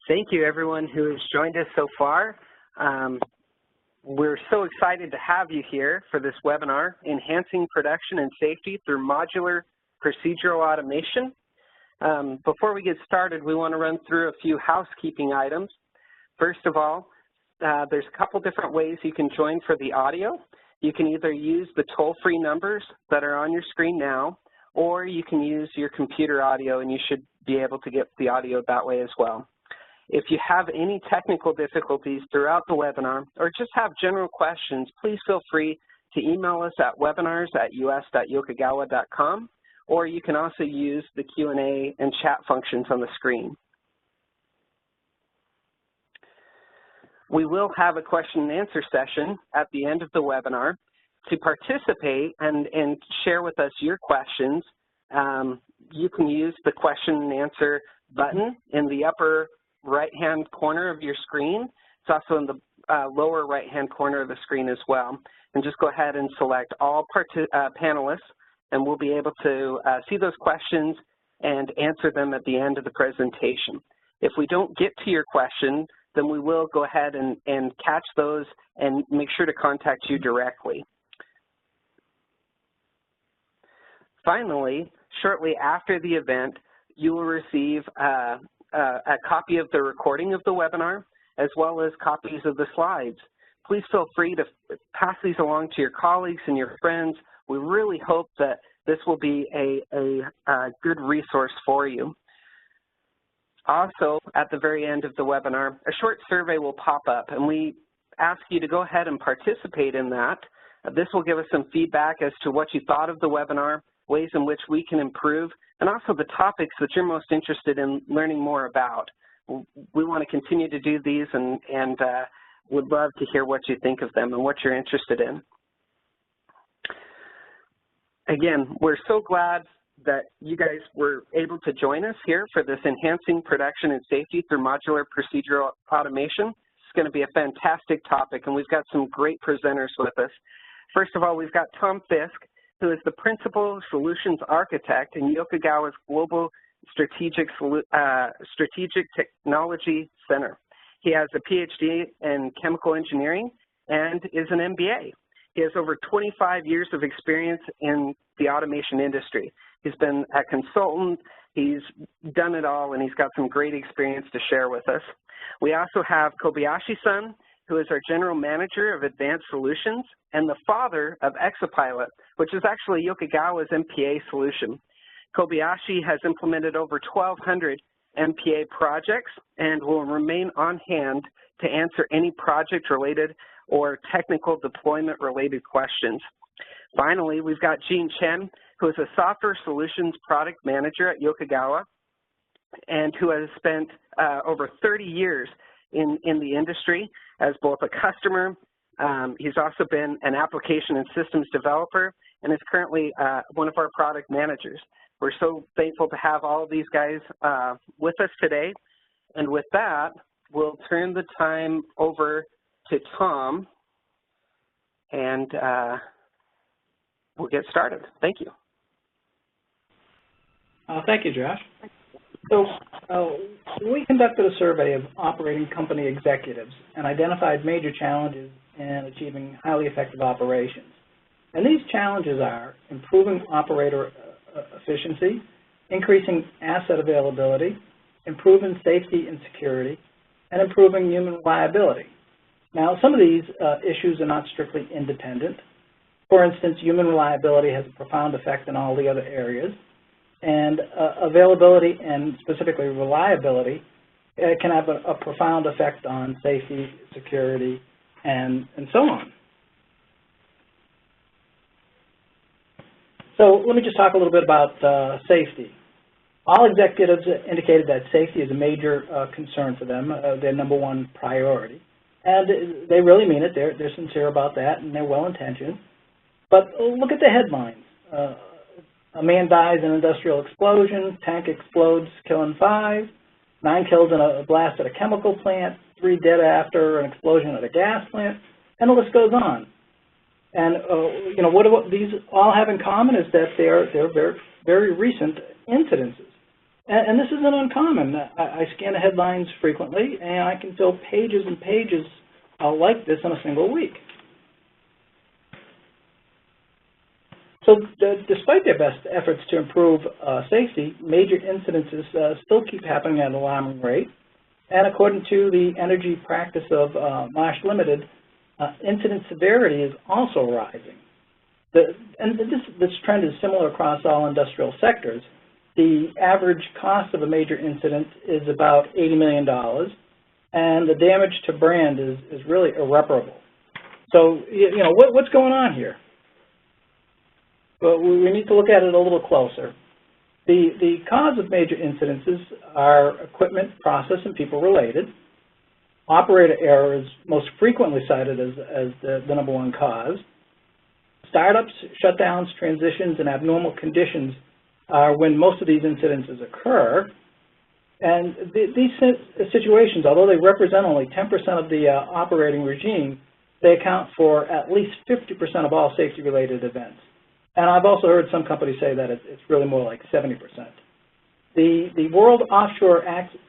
Thank you, everyone who has joined us so far. We're so excited to have you here for this webinar, Enhancing Production and Safety Through Modular Procedural Automation. Before we get started, we want to run through a few housekeeping items. First of all, there's a couple different ways you can join for the audio. You can either use the toll-free numbers that are on your screen now, or you can use your computer audio, and you should be able to get the audio that way as well. If you have any technical difficulties throughout the webinar or just have general questions, please feel free to email us at webinars@us.yokogawa.com, or you can also use the Q&A and chat functions on the screen. We will have a question and answer session at the end of the webinar. To participate and share with us your questions, you can use the question and answer button in the upper right-hand corner of your screen. It's also in the lower right-hand corner of the screen as well. And just go ahead and select all panelists, and we'll be able to see those questions and answer them at the end of the presentation. If we don't get to your question, then we will go ahead and catch those and make sure to contact you directly. Finally, shortly after the event, you will receive a copy of the recording of the webinar, as well as copies of the slides. Please feel free to pass these along to your colleagues and your friends. We really hope that this will be a good resource for you. Also, at the very end of the webinar, a short survey will pop up, and we ask you to go ahead and participate in that. This will give us some feedback as to what you thought of the webinar, ways in which we can improve, and also the topics that you're most interested in learning more about. We want to continue to do these and would love to hear what you think of them and what you're interested in. Again, we're so glad that you guys were able to join us here for this Enhancing Production and Safety Through Modular Procedural Automation. It's going to be a fantastic topic, and we've got some great presenters with us. First of all, we've got Tom Fisk, who is the Principal Solutions Architect in Yokogawa's Global Strategic Technology Center. He has a PhD in chemical engineering and is an MPA. He has over 25 years of experience in the automation industry. He's been a consultant, he's done it all, and he's got some great experience to share with us. We also have Kobayashi-san, who is our General Manager of Advanced Solutions and the father of Exopilot, which is actually Yokogawa's MPA solution. Kobayashi has implemented over 1,200 MPA projects and will remain on hand to answer any project-related or technical deployment-related questions. Finally, we've got Jean Chen, who is a Software Solutions Product Manager at Yokogawa and who has spent over 30 years in the industry as both a customer. He's also been an application and systems developer and is currently one of our product managers. We're so thankful to have all of these guys with us today. And with that, we'll turn the time over to Tom, and we'll get started. Thank you. Thank you, Josh. So we conducted a survey of operating company executives and identified major challenges in achieving highly effective operations. And these challenges are improving operator efficiency, increasing asset availability, improving safety and security, and improving human reliability. Now, some of these issues are not strictly independent. For instance, human reliability has a profound effect on all the other areas, and availability and specifically reliability can have a profound effect on safety, security, and so on. So let me just talk a little bit about safety. All executives indicated that safety is a major concern for them, their #1 priority. And they really mean it. They're sincere about that, and they're well-intentioned. But look at the headlines. A man dies in an industrial explosion, tank explodes, killing 5, 9 killed in a blast at a chemical plant, 3 dead after an explosion at a gas plant, and the list goes on. And you know, what these all have in common is that they're very, very recent incidences. And this isn't uncommon. I scan the headlines frequently, and I can fill pages and pages like this in a single week. So despite their best efforts to improve safety, major incidences still keep happening at an alarming rate. And according to the energy practice of Marsh Limited, incident severity is also rising. And this trend is similar across all industrial sectors. The average cost of a major incident is about $80 million, and the damage to brand is really irreparable. So, you know, what's going on here? But we need to look at it a little closer. The cause of major incidences are equipment, process, and people related. Operator error is most frequently cited as the number one cause. Startups, shutdowns, transitions, and abnormal conditions are when most of these incidences occur. And these situations, although they represent only 10% of the operating regime, they account for at least 50% of all safety-related events. And I've also heard some companies say that it's really more like 70%. The World Offshore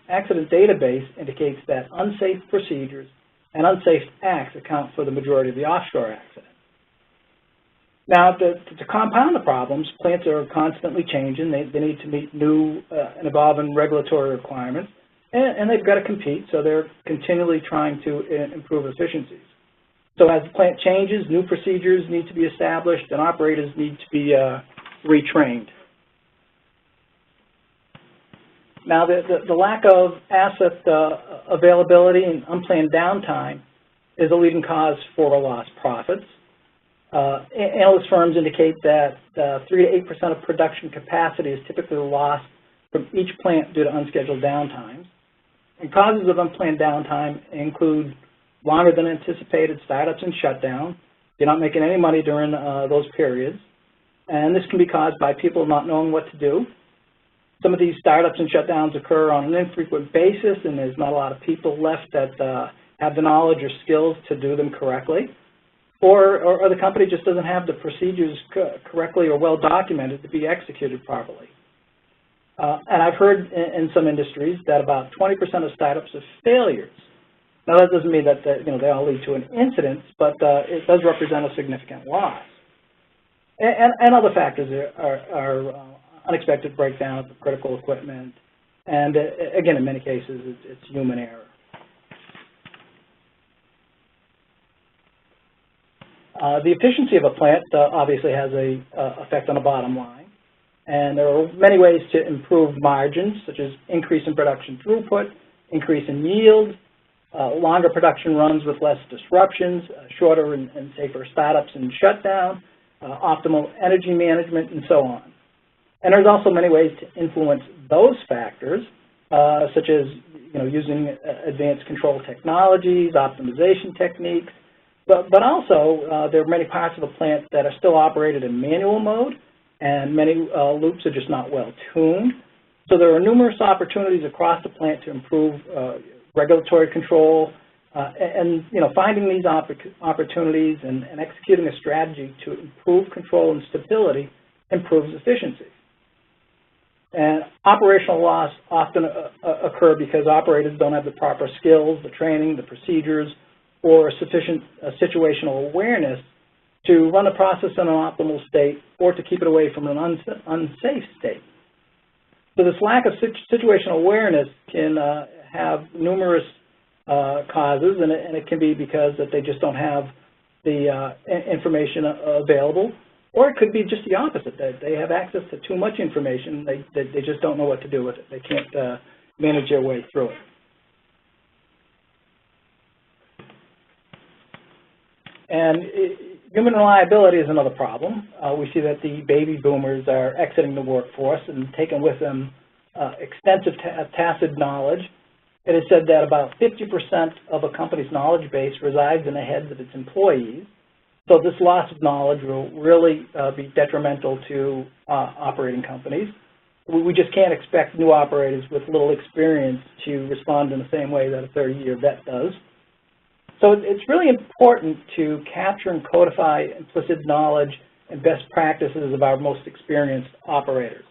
Accident Database indicates that unsafe procedures and unsafe acts account for the majority of the offshore accidents. Now, to compound the problems, plants are constantly changing. They need to meet new and evolving regulatory requirements, and they've got to compete, so they're continually trying to improve efficiencies. So as the plant changes, new procedures need to be established, and operators need to be retrained. Now, the lack of asset availability and unplanned downtime is a leading cause for lost profits. Analyst firms indicate that 3 to 8% of production capacity is typically lost from each plant due to unscheduled downtimes. And causes of unplanned downtime include longer than anticipated startups and shutdowns. You're not making any money during those periods. And this can be caused by people not knowing what to do. Some of these startups and shutdowns occur on an infrequent basis, and there's not a lot of people left that have the knowledge or skills to do them correctly. Or the company just doesn't have the procedures correctly or well documented to be executed properly. And I've heard in some industries that about 20% of startups are failures. Now that doesn't mean that they all lead to an incident, but it does represent a significant loss. And other factors are unexpected breakdown of critical equipment, and again, in many cases, it's human error. The efficiency of a plant obviously has an effect on the bottom line, and there are many ways to improve margins, such as increase in production throughput, increase in yield, longer production runs with less disruptions, shorter and safer startups and shutdown, optimal energy management, and so on. And there's also many ways to influence those factors, such as using advanced control technologies, optimization techniques, but also there are many parts of the plant that are still operated in manual mode, and many loops are just not well tuned. So there are numerous opportunities across the plant to improve regulatory control, and finding these opportunities and executing a strategy to improve control and stability improves efficiency. And operational loss often occur because operators don't have the proper skills, the training, the procedures, or sufficient situational awareness to run a process in an optimal state or to keep it away from an unsafe state. So this lack of situational awareness can have numerous causes, and it can be because that they just don't have the information available, or it could be just the opposite, that they have access to too much information, they just don't know what to do with it. They can't manage their way through it. And human reliability is another problem. We see that the baby boomers are exiting the workforce and taking with them extensive tacit knowledge. It is said that about 50% of a company's knowledge base resides in the heads of its employees. So this loss of knowledge will really be detrimental to operating companies. We just can't expect new operators with little experience to respond in the same way that a 30-year vet does. So it's really important to capture and codify implicit knowledge and best practices of our most experienced operators.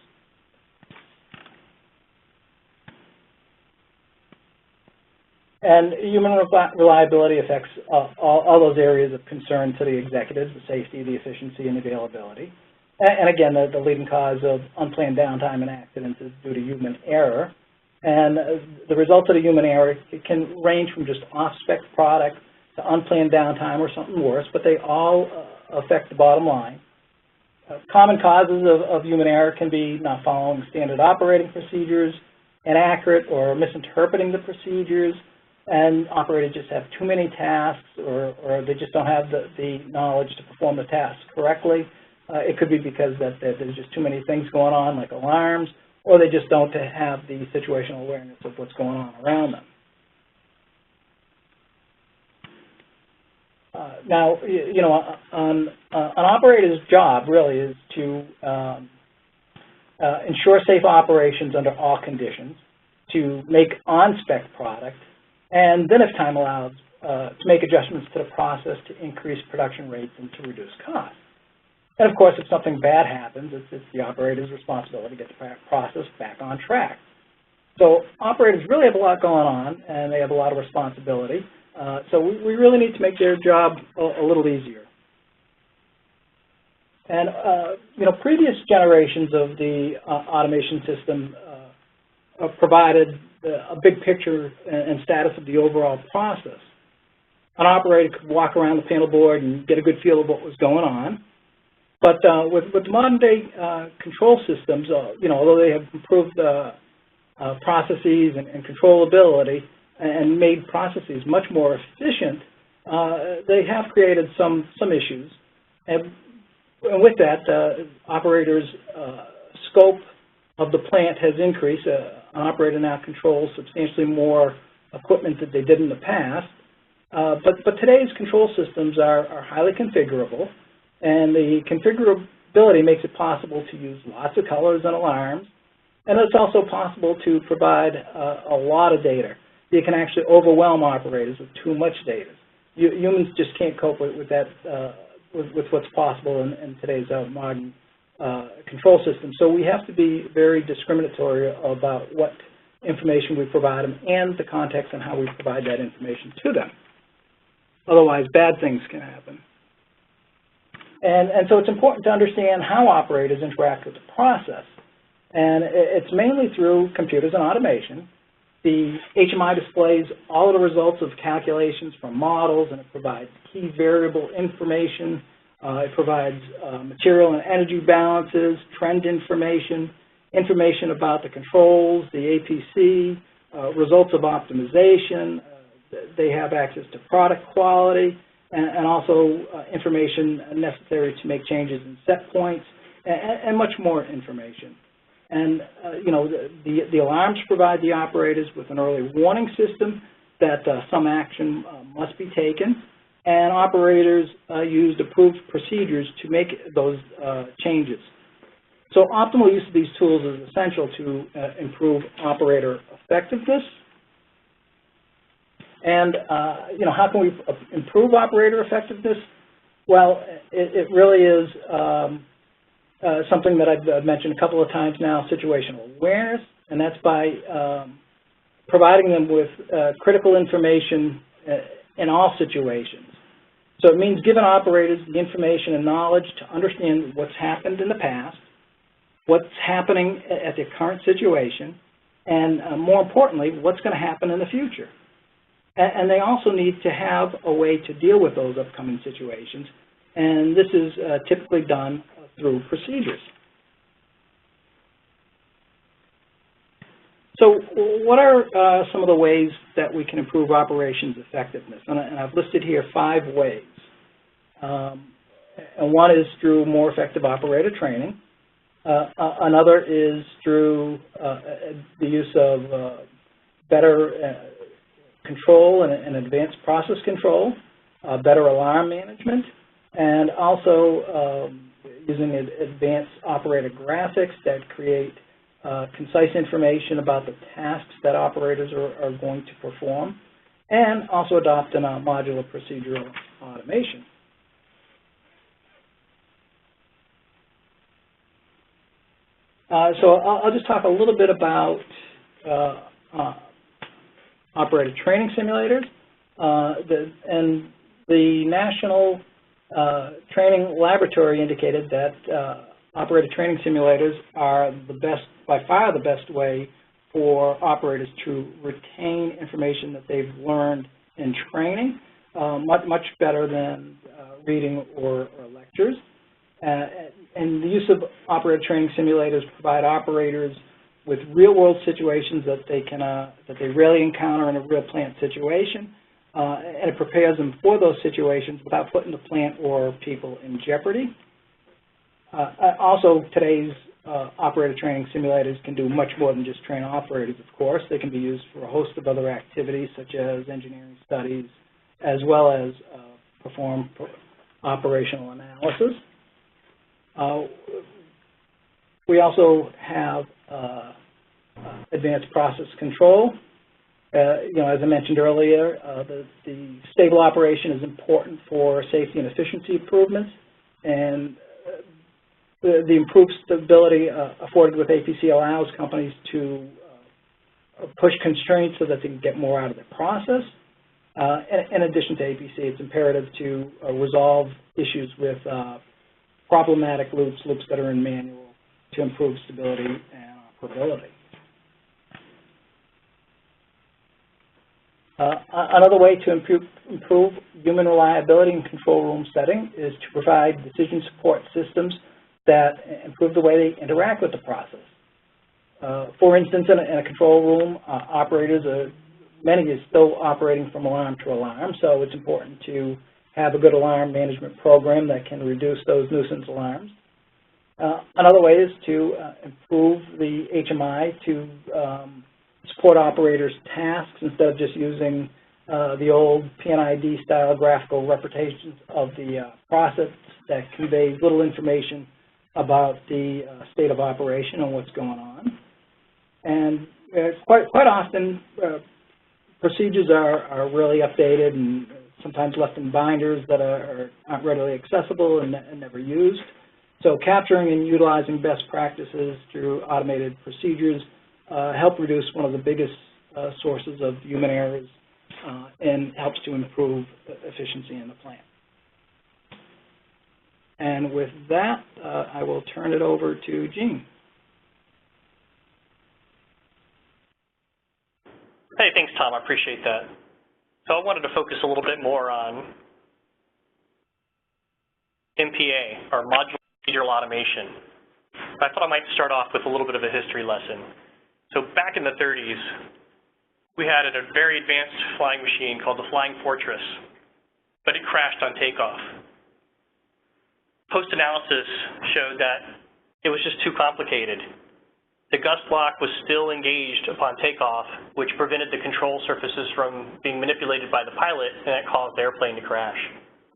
And human reliability affects all those areas of concern to the executives: the safety, the efficiency, and availability. And again, the leading cause of unplanned downtime and accidents is due to human error. And the results of the human error, it can range from just off-spec product to unplanned downtime or something worse, but they all affect the bottom line. Common causes of human error can be not following standard operating procedures, inaccurate or misinterpreting the procedures, and operators just have too many tasks, or they just don't have the knowledge to perform the tasks correctly. It could be because there's just too many things going on, like alarms, or they just don't have the situational awareness of what's going on around them. Now, you know, an operator's job really is to ensure safe operations under all conditions, to make on-spec product, and then if time allows, to make adjustments to the process to increase production rates and to reduce costs. And of course, if something bad happens, it's the operator's responsibility to get the process back on track. So operators really have a lot going on, and they have a lot of responsibility. So we really need to make their job a little easier. And you know, previous generations of the automation system provided a big picture and status of the overall process. An operator could walk around the panel board and get a good feel of what was going on. But with modern-day control systems, you know, although they have improved processes and controllability and made processes much more efficient, they have created some issues. And with that, operators' scope of the plant has increased. An operator now controls substantially more equipment than they did in the past. But today's control systems are highly configurable, and the configurability makes it possible to use lots of colors and alarms, and it's also possible to provide a lot of data. You can actually overwhelm operators with too much data. Humans just can't cope with that, with what's possible in today's modern control system. So we have to be very discriminatory about what information we provide them and the context and how we provide that information to them. Otherwise, bad things can happen. And so it's important to understand how operators interact with the process. And it's mainly through computers and automation. The HMI displays all of the results of calculations from models, and it provides key variable information. It provides material and energy balances, trend information, information about the controls, the APC, results of optimization. They have access to product quality, and also information necessary to make changes in set points, and much more information. And you know, the alarms provide the operators with an early warning system that some action must be taken, and operators used approved procedures to make those changes. So optimal use of these tools is essential to improve operator effectiveness. And you know, how can we improve operator effectiveness? Well, it really is something that I've mentioned a couple of times now, situational awareness, and that's by providing them with critical information in all situations. So it means giving operators the information and knowledge to understand what's happened in the past, what's happening at the current situation, and more importantly, what's going to happen in the future. And they also need to have a way to deal with those upcoming situations, and this is typically done through procedures. So what are some of the ways that we can improve operations effectiveness? And I've listed here 5 ways. And one is through more effective operator training. Another is through the use of better control and advanced process control, better alarm management, and also using advanced operator graphics that create concise information about the tasks that operators are going to perform, and also adopting a modular procedural automation. So I'll just talk a little bit about operator training simulators, and the National Training Laboratory indicated that operator training simulators are by far the best way for operators to retain information that they've learned in training, much better than reading or lectures. And the use of operator training simulators provide operators with real-world situations that they rarely encounter in a real plant situation, and it prepares them for those situations without putting the plant or people in jeopardy. Also, today's operator training simulators can do much more than just train operators, of course. They can be used for a host of other activities, such as engineering studies, as well as perform operational analysis. We also have advanced process control. As I mentioned earlier, the stable operation is important for safety and efficiency improvements, and the improved stability afforded with APC allows companies to push constraints so that they can get more out of their process. In addition to APC, it's imperative to resolve issues with problematic loops that are in manual, to improve stability and operability. Another way to improve human reliability in control room setting is to provide decision support systems that improve the way they interact with the process. For instance, in a control room, many are still operating from alarm to alarm, so it's important to have a good alarm management program that can reduce those nuisance alarms. Another way is to improve the HMI to support operators' tasks instead of just using the old PNID style graphical representations of the process that conveys little information about the state of operation and what's going on. And quite often, procedures are really updated and sometimes left in binders that aren't readily accessible and never used. So capturing and utilizing best practices through automated procedures help reduce one of the biggest sources of human errors and helps to improve efficiency in the plant. And with that, I will turn it over to Gene. Hey, thanks, Tom. I appreciate that. So I wanted to focus a little bit more on MPA, or Modular Procedural Automation. I thought I might start off with a little bit of a history lesson. So back in the 30s, we had a very advanced flying machine called the Flying Fortress, but it crashed on takeoff. Post-analysis showed that it was just too complicated. The gust block was still engaged upon takeoff, which prevented the control surfaces from being manipulated by the pilot, and that caused the airplane to crash.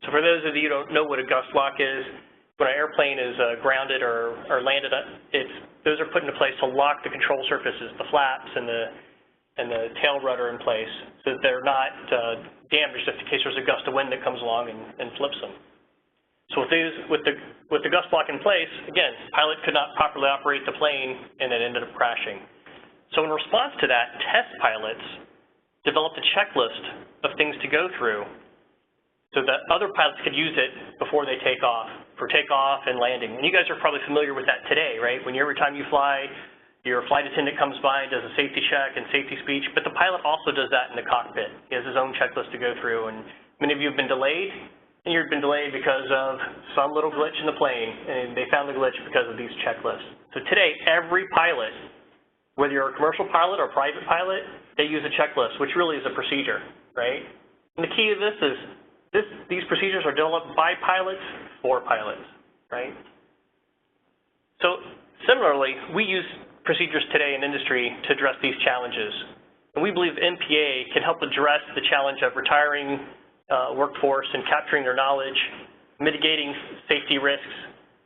So for those of you who don't know what a gust block is, when an airplane is grounded or landed, those are put into place to lock the control surfaces, the flaps and the tail rudder in place, so that they're not damaged if in case there's a gust of wind that comes along and flips them. So with the gust block in place, again, pilot could not properly operate the plane, and it ended up crashing. So in response to that, test pilots developed a checklist of things to go through so that other pilots could use it before they take off, for takeoff and landing. And you guys are probably familiar with that today, right? When every time you fly, your flight attendant comes by and does a safety check and safety speech, but the pilot also does that in the cockpit. He has his own checklist to go through, and many of you have been delayed, and you've been delayed because of some little glitch in the plane, and they found the glitch because of these checklists. So today, every pilot, whether you're a commercial pilot or a private pilot, they use a checklist, which really is a procedure, right? And the key to this is these procedures are developed by pilots for pilots, right? So similarly, we use procedures today in industry to address these challenges. And we believe MPA can help address the challenge of retiring workforce and capturing their knowledge, mitigating safety risks,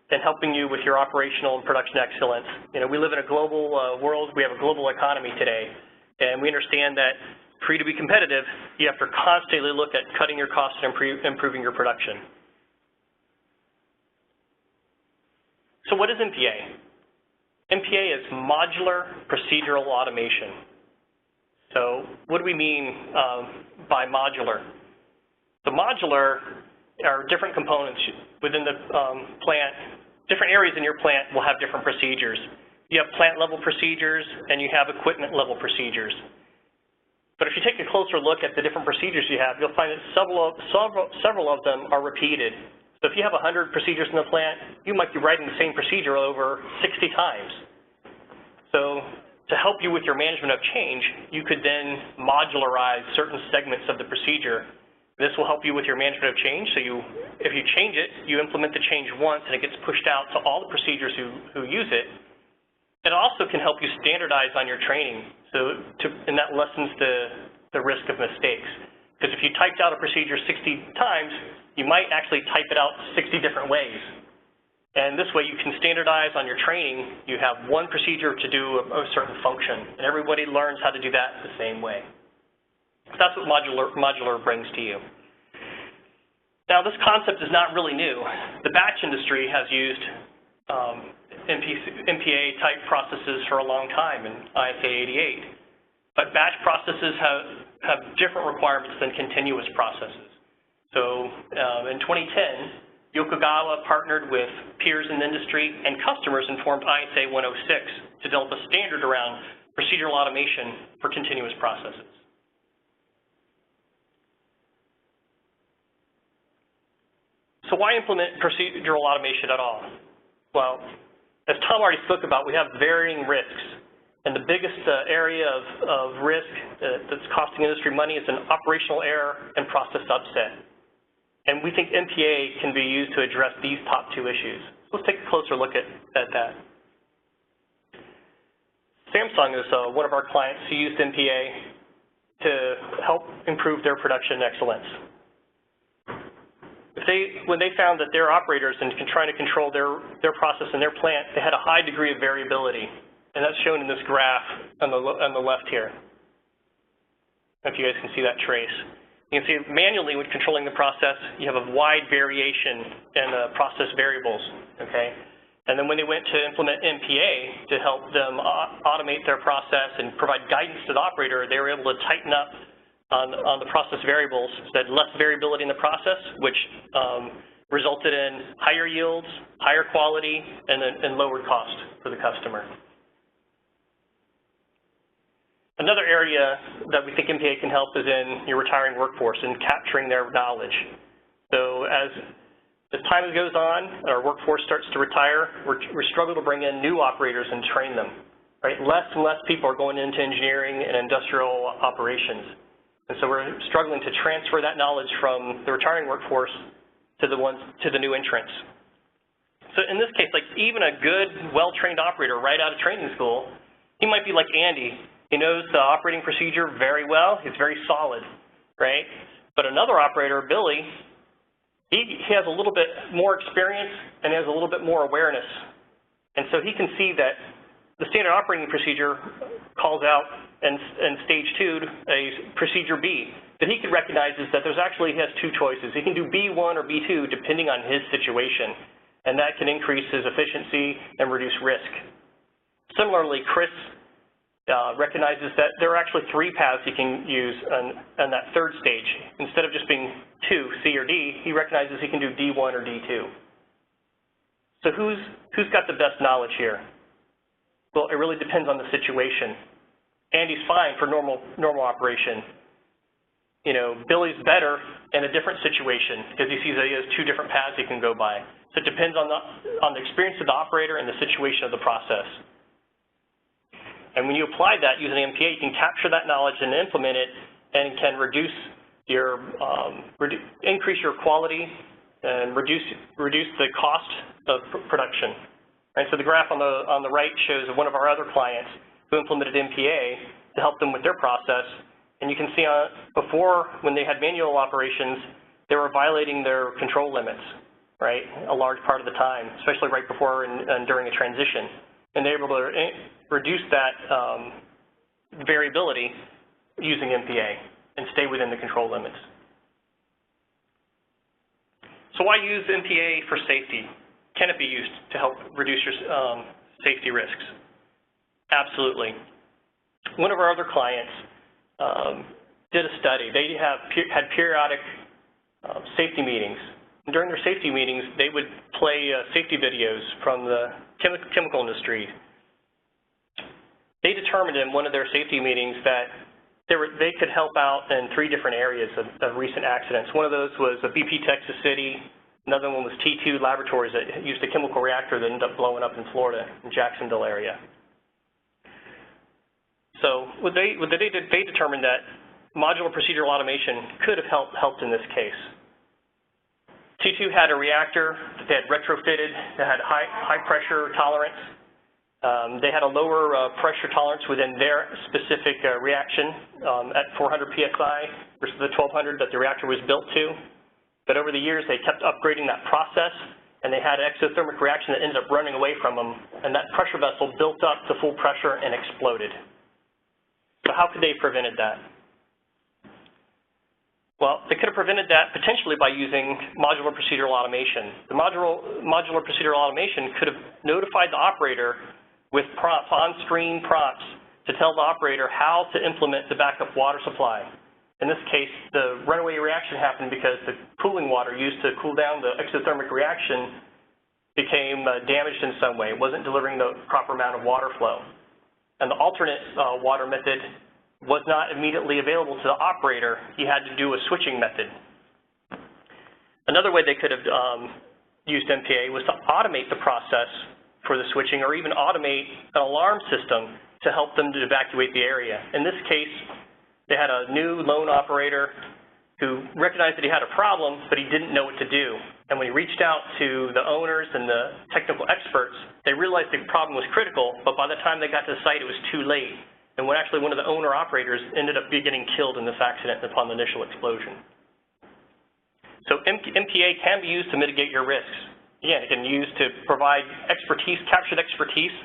and helping you with your operational and production excellence. You know, we live in a global world. We have a global economy today, and we understand that for you to be competitive, you have to constantly look at cutting your costs and improving your production. So what is MPA? MPA is Modular Procedural Automation. So So what do we mean by modular? The modular are different components within the plant. Different areas in your plant will have different procedures. You have plant-level procedures, and you have equipment-level procedures. But if you take a closer look at the different procedures you have, you'll find that several of them are repeated. So if you have 100 procedures in the plant, you might be writing the same procedure over 60 times. So to help you with your management of change, you could then modularize certain segments of the procedure. This will help you with your management of change. So if you change it, you implement the change once, and it gets pushed out to all the procedures who use it. It also can help you standardize on your training, and that lessens the risk of mistakes. Because if you typed out a procedure 60 times, you might actually type it out 60 different ways. And this way you can standardize on your training. You have one procedure to do a certain function, and everybody learns how to do that the same way. So that's what modular brings to you. Now, this concept is not really new. The batch industry has used MPA-type processes for a long time in ISA 88. But batch processes have different requirements than continuous processes. So in 2010, Yokogawa partnered with peers in the industry and customers and formed ISA 106 to develop a standard around procedural automation for continuous processes. So why implement procedural automation at all? Well, as Tom already spoke about, we have varying risks. And the biggest area of risk that's costing industry money is an operational error and process upset. And we think MPA can be used to address these top two issues. So let's take a closer look at that. Samsung is one of our clients who used MPA to help improve their production excellence. When they found that their operators and trying to control their process in their plant, they had a high degree of variability. And that's shown in this graph on the left here. If you guys can see that trace. You can see manually when controlling the process, you have a wide variation in the process variables, okay? And then when they went to implement MPA to help them automate their process and provide guidance to the operator, they were able to tighten up on the process variables, so they had less variability in the process, which resulted in higher yields, higher quality, and lower cost for the customer. Another area that we think MPA can help is in your retiring workforce and capturing their knowledge. So as time goes on, our workforce starts to retire, we struggle to bring in new operators and train them, right? Less and less people are going into engineering and industrial operations. And so we're struggling to transfer that knowledge from the retiring workforce to the new entrants. So in this case, like even a good, well-trained operator right out of training school, he might be like Andy. He knows the operating procedure very well. He's very solid, right? But another operator, Billy, he has a little bit more experience and he has a little bit more awareness. And so he can see that the standard operating procedure calls out in stage 2 a procedure B. That he could recognize is that he has two choices. He can do B1 or B2 depending on his situation. And that can increase his efficiency and reduce risk. Similarly, Chris recognizes that there are actually 3 paths he can use on that third stage. Instead of just being 2, C or D, he recognizes he can do D1 or D2. So who's got the best knowledge here? Well, it really depends on the situation. Andy's fine for normal operation. You know, Billy's better in a different situation because he sees that he has 2 different paths he can go by. So it depends on the experience of the operator and the situation of the process. And when you apply that using MPA, you can capture that knowledge and implement it, and can increase your quality and reduce the cost of production. And so the graph on the right shows one of our other clients who implemented MPA to help them with their process. And you can see before, when they had manual operations, they were violating their control limits, right, a large part of the time, especially right before and during a transition. And they're able to reduce that variability using MPA and stay within the control limits. So why use MPA for safety? Can it be used to help reduce your safety risks? Absolutely. One of our other clients did a study. They had periodic safety meetings. And during their safety meetings, they would play safety videos from the chemical industry. They determined in one of their safety meetings that they could help out in 3 different areas of recent accidents. One of those was a BP Texas City. Another one was T2 Laboratories that used a chemical reactor that ended up blowing up in Florida, in Jacksonville area. So they determined that modular procedural automation could have helped in this case. T2 had a reactor that they had retrofitted that had high pressure tolerance. They had a lower pressure tolerance within their specific reaction at 400 psi versus the 1200 that the reactor was built to. But over the years, they kept upgrading that process, and they had an exothermic reaction that ended up running away from them, and that pressure vessel built up to full pressure and exploded. So how could they have prevented that? Well, they could have prevented that potentially by using modular procedural automation. The modular procedural automation could have notified the operator with prompts, on-screen prompts, to tell the operator how to implement the backup water supply. In this case, the runaway reaction happened because the cooling water used to cool down the exothermic reaction became damaged in some way. It wasn't delivering the proper amount of water flow. And the alternate water method was not immediately available to the operator. He had to do a switching method. Another way they could have used MPA was to automate the process for the switching, or even automate an alarm system to help them to evacuate the area. In this case, they had a new lone operator who recognized that he had a problem, but he didn't know what to do. And when he reached out to the owners and the technical experts, they realized the problem was critical, but by the time they got to the site, it was too late. And when actually one of the owner operators ended up getting killed in this accident upon the initial explosion. So MPA can be used to mitigate your risks. Again, it can be used to provide expertise, captured expertise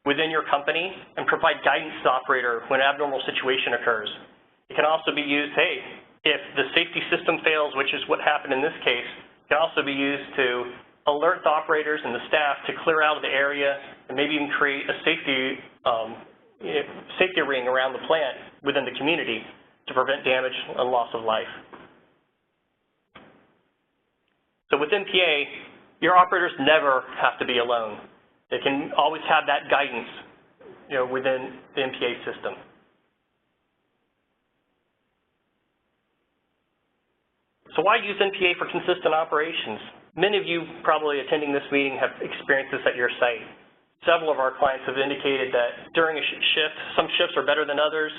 within your company, and provide guidance to the operator when an abnormal situation occurs. It can also be used, hey, if the safety system fails, which is what happened in this case, it can also be used to alert the operators and the staff to clear out of the area and maybe even create a safety ring around the plant within the community to prevent damage and loss of life. So with MPA, your operators never have to be alone. They can always have that guidance, within the MPA system. So why use MPA for consistent operations? Many of you probably attending this meeting have experienced this at your site. Several of our clients have indicated that during a shift, some shifts are better than others.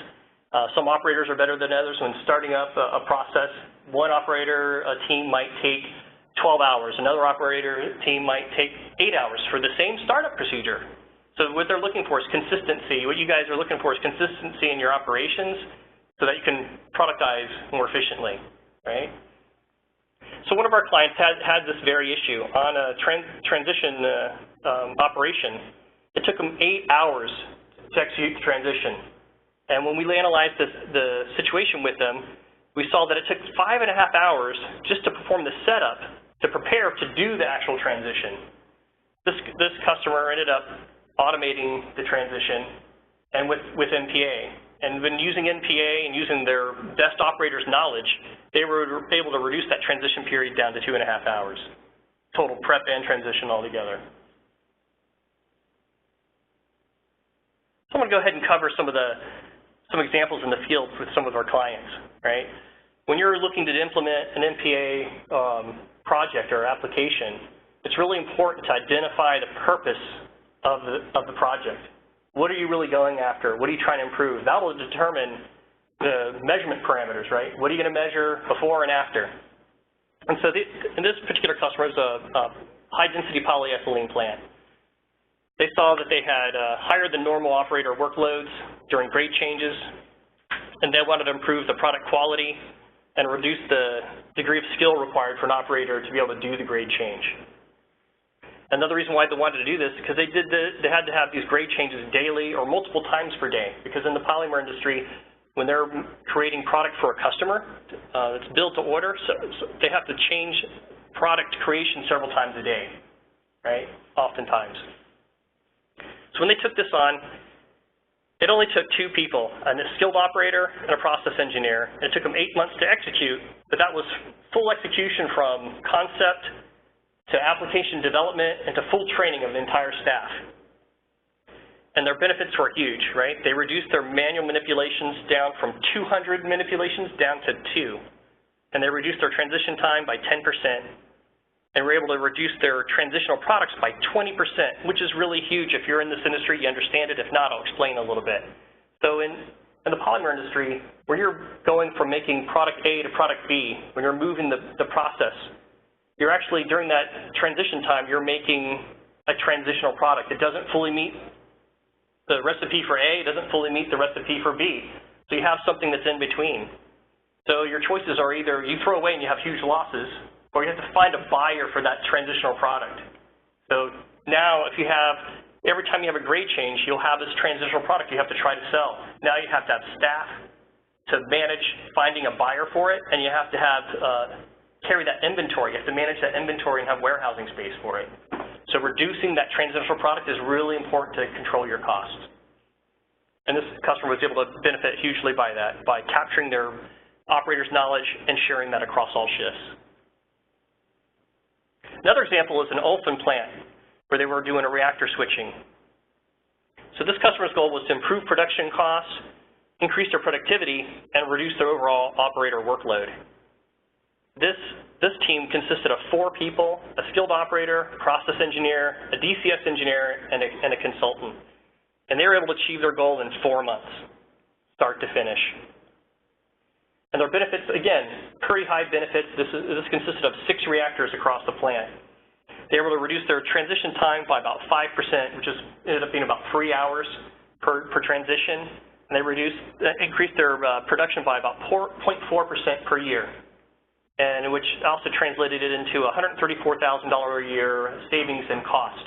Some operators are better than others when starting up a process. One operator team might take 12 hours. Another operator team might take 8 hours for the same startup procedure. So what they're looking for is consistency. What you guys are looking for is consistency in your operations so that you can productize more efficiently, right? So one of our clients had this very issue. On a transition operation, it took them 8 hours to execute the transition. And when we analyzed the situation with them, we saw that it took 5.5 hours just to perform the setup to prepare to do the actual transition. This customer ended up automating the transition and with MPA. And when using MPA and using their best operator's knowledge, they were able to reduce that transition period down to 2.5 hours, total prep and transition altogether. So I'm going to go ahead and cover some examples in the field with some of our clients, right? When you're looking to implement an MPA project or application, it's really important to identify the purpose of the project. What are you really going after? What are you trying to improve? That will determine the measurement parameters, right? What are you going to measure before and after? And so in this particular customer is a high-density polyethylene plant. They saw that they had higher than normal operator workloads during grade changes, and they wanted to improve the product quality and reduce the degree of skill required for an operator to be able to do the grade change. Another reason why they wanted to do this is because they had to have these grade changes daily or multiple times per day, because in the polymer industry, when they're creating product for a customer, it's built to order, so they have to change product creation several times a day, right, oftentimes. So when they took this on, It only took 2 people, a skilled operator and a process engineer, and it took them 8 months to execute, but that was full execution from concept to application development and to full training of the entire staff. And their benefits were huge, right? They reduced their manual manipulations down from 200 manipulations down to 2. And they reduced their transition time by 10%. And were able to reduce their transitional products by 20%, which is really huge. If you're in this industry, you understand it. If not, I'll explain a little bit. So in the polymer industry, when you're going from making product A to product B, when you're moving the process, you're actually, during that transition time, you're making a transitional product. It doesn't fully meet the recipe for A, it doesn't fully meet the recipe for B. So you have something that's in between. So your choices are either you throw away and you have huge losses, or you have to find a buyer for that transitional product. So now if you have, every time you have a grade change, you'll have this transitional product you have to try to sell. Now you have to have staff to manage finding a buyer for it, and you have to have, carry that inventory. You have to manage that inventory and have warehousing space for it. So reducing that transitional product is really important to control your costs. And this customer was able to benefit hugely by that, by capturing their operator's knowledge and sharing that across all shifts. Another example is an olefin plant where they were doing a reactor switching. So this customer's goal was to improve production costs, increase their productivity, and reduce their overall operator workload. This team consisted of 4 people, a skilled operator, a process engineer, a DCS engineer, and a consultant. And they were able to achieve their goal in 4 months, start to finish. And their benefits, again, pretty high benefits. This consisted of 6 reactors across the plant. They were able to reduce their transition time by about 5%, which ended up being about 3 hours per transition. And they increased their production by about 0.4% per year, and which also translated it into $134,000 a year savings in cost.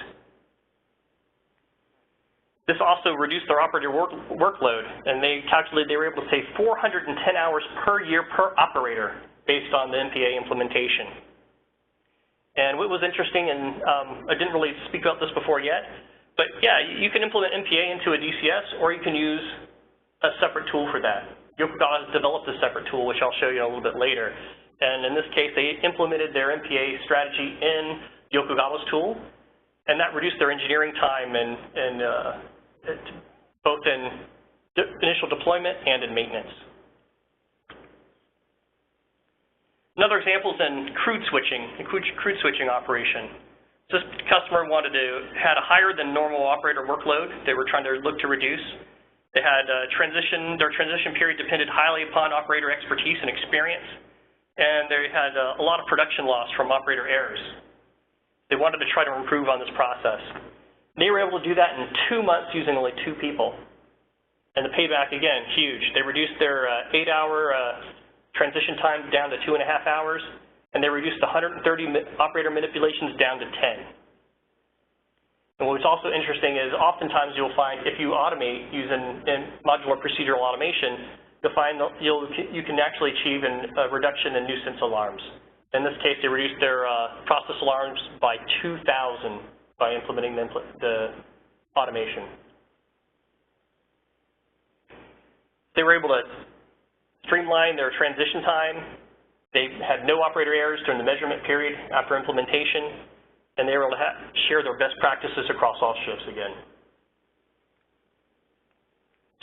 This also reduced their operator workload, and they calculated they were able to save 410 hours per year per operator based on the MPA implementation. And what was interesting, and I didn't really speak about this before yet, but yeah, you can implement MPA into a DCS, or you can use a separate tool for that. Yokogawa has developed a separate tool, which I'll show you a little bit later. And in this case, they implemented their MPA strategy in Yokogawa's tool, and that reduced their engineering time and both in initial deployment and in maintenance. Another example is in crude switching operation. This customer had a higher than normal operator workload they were trying to look to reduce. They had their transition period depended highly upon operator expertise and experience, and they had a lot of production loss from operator errors. They wanted to try to improve on this process. They were able to do that in 2 months using only 2 people. And the payback, again, huge. They reduced their 8-hour transition time down to 2.5 hours, and they reduced 130 operator manipulations down to 10. And what's also interesting is oftentimes you'll find if you automate using modular procedural automation, you'll find that you can actually achieve a reduction in nuisance alarms. In this case, they reduced their process alarms by 2,000 by implementing the automation. They were able to streamline their transition time. They had no operator errors during the measurement period after implementation, and they were able to share their best practices across all shifts again.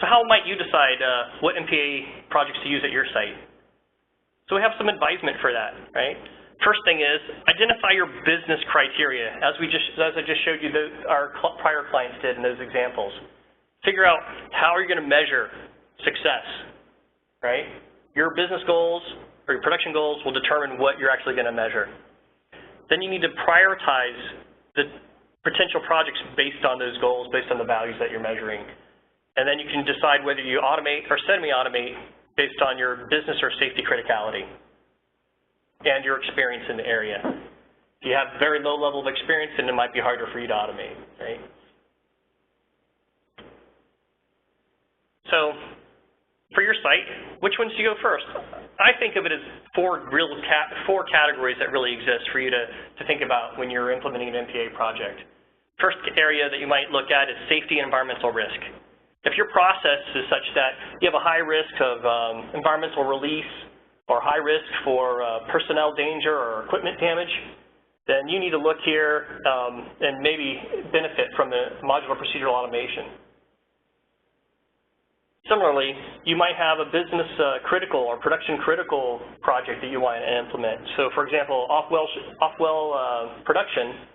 So how might you decide what MPA projects to use at your site? So we have some advisement for that, right? First thing is identify your business criteria, as I just showed you our prior clients did in those examples. Figure out how are you going to measure success, right? Your business goals or your production goals will determine what you're actually going to measure. Then you need to prioritize the potential projects based on those goals, based on the values that you're measuring. And then you can decide whether you automate or semi-automate based on your business or safety criticality and your experience in the area. If you have very low level of experience, then it might be harder for you to automate, right? So for your site, which ones do you go first? I think of it as four categories that really exist for you to think about when you're implementing an MPA project. First area that you might look at is safety and environmental risk. If your process is such that you have a high risk of environmental release or high risk for personnel danger or equipment damage, then you need to look here and maybe benefit from the modular procedural automation. Similarly, you might have a business critical or production critical project that you want to implement. So for example, off-well production,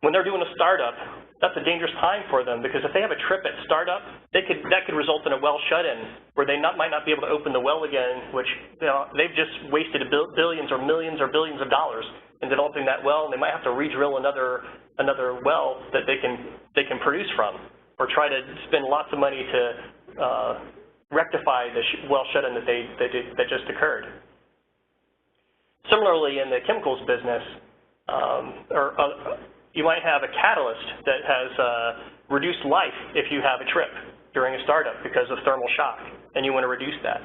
when they're doing a startup, that's a dangerous time for them, because if they have a trip at startup, that could result in a well shut-in where they might not be able to open the well again, which they've just wasted billions or millions or billions of dollars in developing that well, and they might have to re-drill another well that they can produce from, or try to spend lots of money to rectify the well shut-in that just occurred. Similarly, in the chemicals business, you might have a catalyst that has reduced life if you have a trip during a startup because of thermal shock, and you want to reduce that.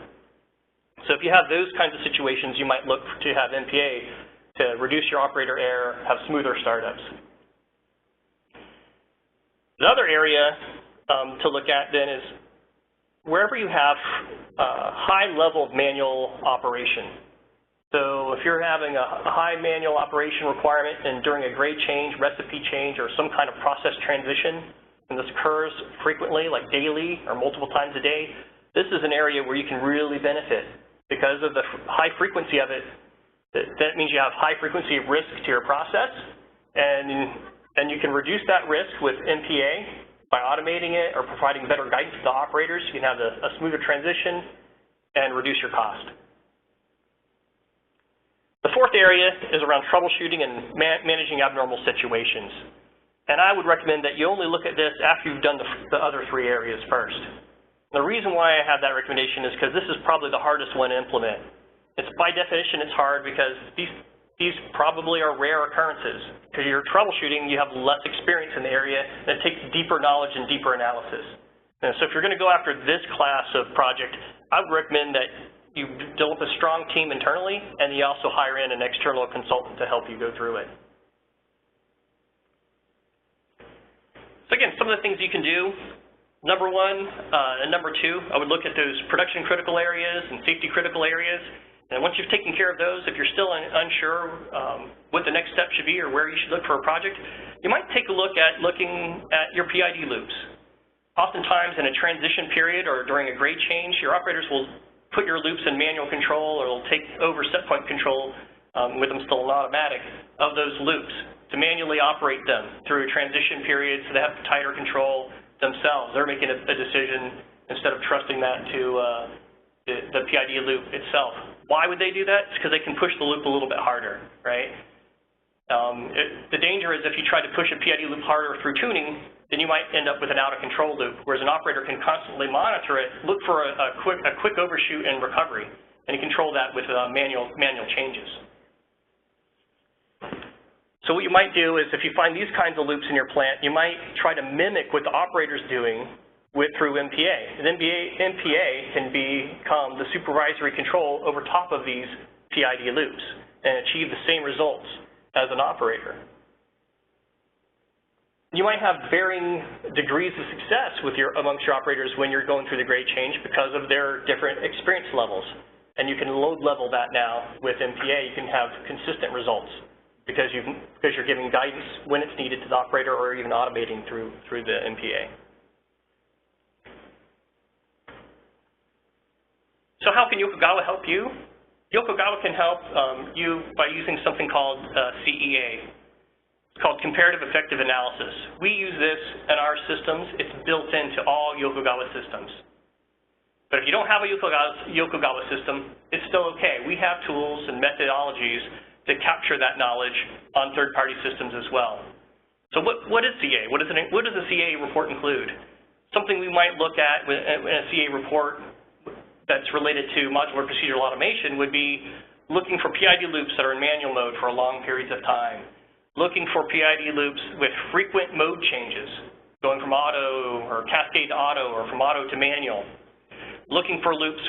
So if you have those kinds of situations, you might look to have MPA to reduce your operator error, have smoother startups. The other area to look at then is wherever you have a high level of manual operation. So if you're having a high manual operation requirement and during a grade change, recipe change, or some kind of process transition, and this occurs frequently, like daily or multiple times a day, this is an area where you can really benefit. Because of the high frequency of it, that means you have high frequency of risk to your process, and you can reduce that risk with MPA by automating it or providing better guidance to the operators. You can have a smoother transition and reduce your cost. The fourth area is around troubleshooting and managing abnormal situations. And I would recommend that you only look at this after you've done the other three areas first. The reason why I have that recommendation is because this is probably the hardest one to implement. It's by definition, it's hard because these probably are rare occurrences. Because you're troubleshooting, you have less experience in the area, and it takes deeper knowledge and deeper analysis. And so if you're going to go after this class of project, I would recommend that you develop a strong team internally, and you also hire in an external consultant to help you go through it. So again, some of the things you can do. Number one and number two, I would look at those production critical areas and safety critical areas. And once you've taken care of those, if you're still unsure what the next step should be or where you should look for a project, you might take a look at looking at your PID loops. Oftentimes in a transition period or during a grade change, your operators will put your loops in manual control, or they'll take over set point control with them still in automatic of those loops to manually operate them through a transition period so they have tighter control themselves. They're making a decision instead of trusting that to the PID loop itself. Why would they do that? It's because they can push the loop a little bit harder, right? The danger is if you try to push a PID loop harder through tuning, then you might end up with an out-of-control loop, whereas an operator can constantly monitor it, look for a quick overshoot and recovery, and you control that with manual changes. So what you might do is if you find these kinds of loops in your plant, you might try to mimic what the operator's doing through MPA. And MPA can become the supervisory control over top of these PID loops and achieve the same results as an operator. You might have varying degrees of success amongst your operators when you're going through the grade change because of their different experience levels. And you can load level that now with MPA. You can have consistent results because you're giving guidance when it's needed to the operator, or even automating through the MPA. So how can Yokogawa help you? Yokogawa can help you by using something called CEA. It's called Comparative Effective Analysis. We use this in our systems. It's built into all Yokogawa systems. But if you don't have a Yokogawa system, it's still okay. We have tools and methodologies to capture that knowledge on third-party systems as well. So what is CA? What does a CA report include? Something we might look at in a CA report that's related to modular procedural automation would be looking for PID loops that are in manual mode for long periods of time, looking for PID loops with frequent mode changes, going from auto or cascade to auto or from auto to manual, looking for loops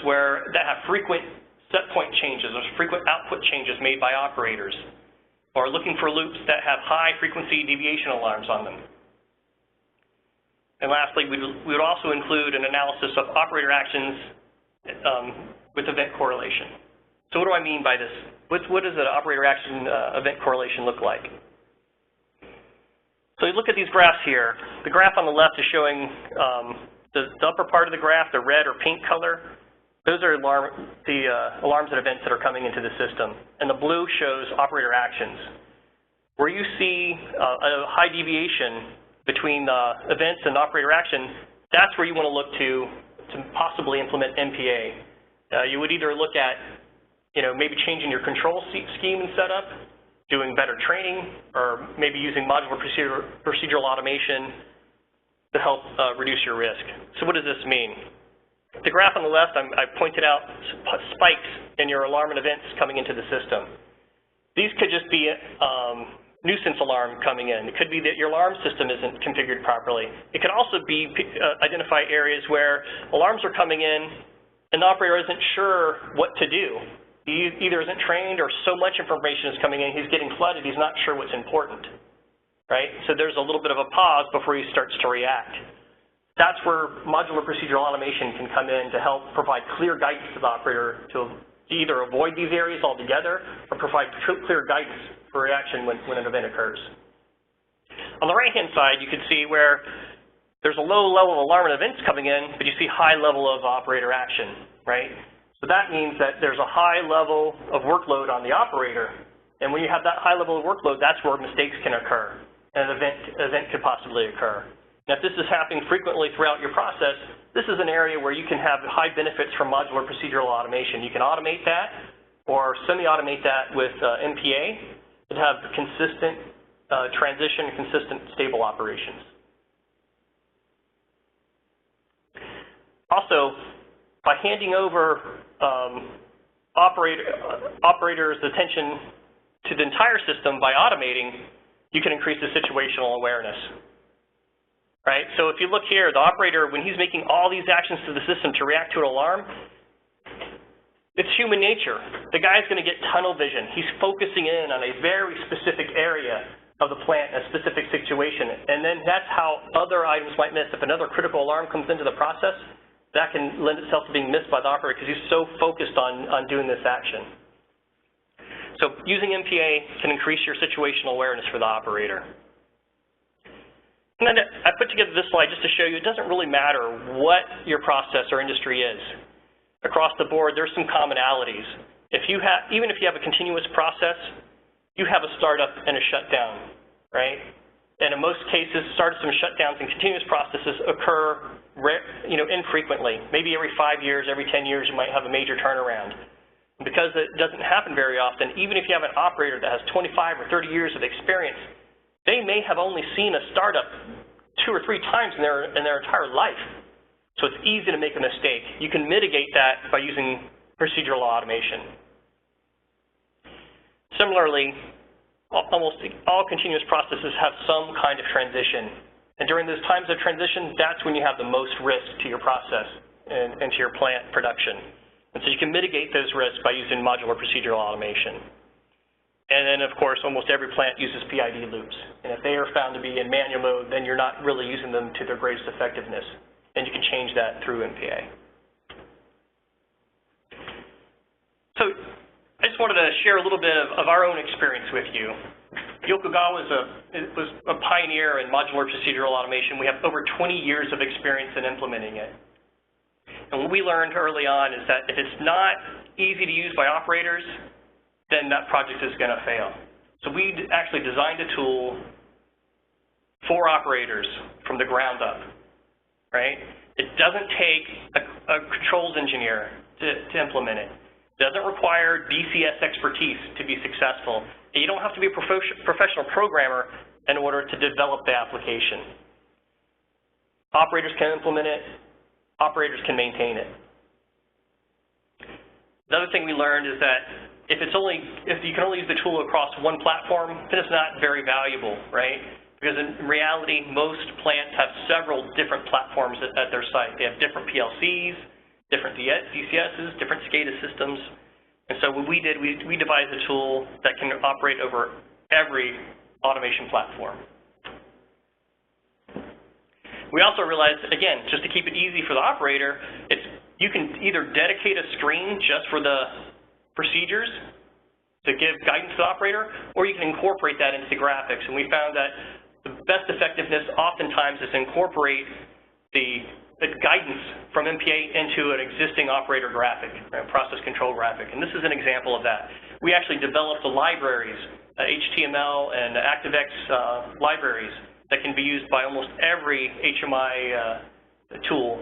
that have frequent set point changes or frequent output changes made by operators, or looking for loops that have high frequency deviation alarms on them. And lastly, we would also include an analysis of operator actions with event correlation. So what do I mean by this? What does an operator action event correlation look like? So you look at these graphs here. The graph on the left is showing the upper part of the graph, the red or pink color. Those are the alarms and events that are coming into the system. And the blue shows operator actions. Where you see a high deviation between events and operator action, that's where you want to look to possibly implement MPA. You would either look at, maybe changing your control scheme and setup, doing better training, or maybe using modular procedural automation to help reduce your risk. So what does this mean? The graph on the left, I pointed out spikes in your alarm and events coming into the system. These could just be nuisance alarm coming in. It could be that your alarm system isn't configured properly. It could also be identify areas where alarms are coming in and the operator isn't sure what to do. He either isn't trained or so much information is coming in, he's getting flooded, he's not sure what's important, right? So there's a little bit of a pause before he starts to react. That's where modular procedural automation can come in to help provide clear guidance to the operator to either avoid these areas altogether or provide clear guidance for reaction when an event occurs. On the right-hand side, you can see where there's a low level of alarm and events coming in, but you see high level of operator action, right? So that means that there's a high level of workload on the operator, and when you have that high level of workload, that's where mistakes can occur, and an event could possibly occur. Now, if this is happening frequently throughout your process, this is an area where you can have high benefits from modular procedural automation. You can automate that or semi-automate that with MPA to have consistent transition and consistent stable operations. Also, by handing over operators' attention to the entire system by automating, you can increase the situational awareness. Right? So if you look here, the operator, when he's making all these actions to the system to react to an alarm, it's human nature. The guy's going to get tunnel vision. He's focusing in on a very specific area of the plant, a specific situation, and then that's how other items might miss. If another critical alarm comes into the process, that can lend itself to being missed by the operator because he's so focused on doing this action. So using MPA can increase your situational awareness for the operator. And then I put together this slide just to show you it doesn't really matter what your process or industry is. Across the board, there's some commonalities. Even if you have a continuous process, you have a startup and a shutdown, right? And in most cases, startups and shutdowns and continuous processes occur infrequently. Maybe every 5 years, every 10 years, you might have a major turnaround. And because it doesn't happen very often, even if you have an operator that has 25 or 30 years of experience, they may have only seen a startup 2 or 3 times in their entire life. So it's easy to make a mistake. You can mitigate that by using procedural automation. Similarly, almost all continuous processes have some kind of transition. And during those times of transition, that's when you have the most risk to your process and to your plant production. And so you can mitigate those risks by using modular procedural automation. And then, of course, almost every plant uses PID loops. And if they are found to be in manual mode, then you're not really using them to their greatest effectiveness. And you can change that through MPA. So I just wanted to share a little bit of our own experience with you. Yokogawa was a pioneer in modular procedural automation. We have over 20 years of experience in implementing it. And what we learned early on is that if it's not easy to use by operators, then that project is going to fail. So we actually designed a tool for operators from the ground up, right? It doesn't take a controls engineer to implement it. It doesn't require DCS expertise to be successful. And you don't have to be a professional programmer in order to develop the application. Operators can implement it. Operators can maintain it. The other thing we learned is that if you can only use the tool across one platform, then it's not very valuable, right? Because in reality, most plants have several different platforms at their site. They have different PLCs, different DCSs, different SCADA systems. And so what we did, we devised a tool that can operate over every automation platform. We also realized, again, just to keep it easy for the operator, you can either dedicate a screen just for the procedures to give guidance to the operator, or you can incorporate that into the graphics. And we found that the best effectiveness oftentimes is to incorporate the guidance from MPA into an existing operator graphic, right, process control graphic. And this is an example of that. We actually developed the libraries, HTML and ActiveX libraries that can be used by almost every HMI tool.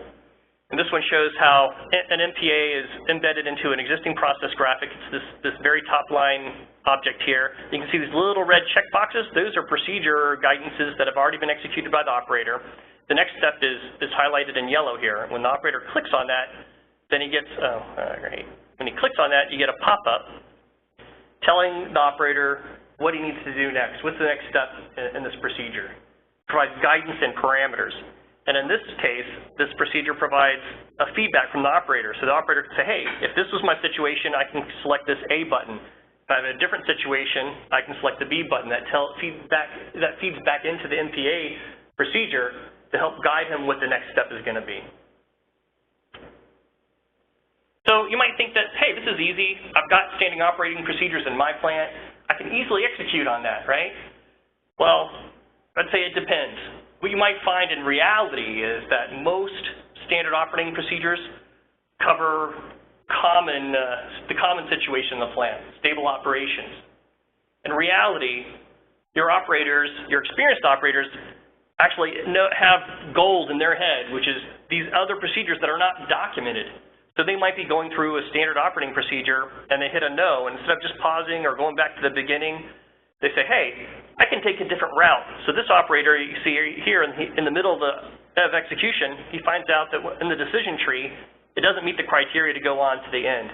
And this one shows how an MPA is embedded into an existing process graphic. It's this very top line object here. You can see these little red check boxes. Those are procedure guidances that have already been executed by the operator. The next step is highlighted in yellow here. When the operator clicks on that, then he gets, great. When he clicks on that, you get a pop-up telling the operator what he needs to do next. What's the next step in this procedure? Provides guidance and parameters. And in this case, this procedure provides a feedback from the operator. So the operator can say, hey, if this was my situation, I can select this A button. If I have a different situation, I can select the B button. That feeds back into the MPA procedure to help guide him what the next step is going to be. So you might think that, hey, this is easy. I've got standing operating procedures in my plant. I can easily execute on that, right? Well, I'd say it depends. What you might find in reality is that most standard operating procedures cover the common situation in the plant, stable operations. In reality, your operators, your experienced operators, actually have goals in their head, which is these other procedures that are not documented. So they might be going through a standard operating procedure and they hit a no, and instead of just pausing or going back to the beginning, they say, hey, I can take a different route. So this operator, you see here in the middle of execution, he finds out that in the decision tree, it doesn't meet the criteria to go on to the end.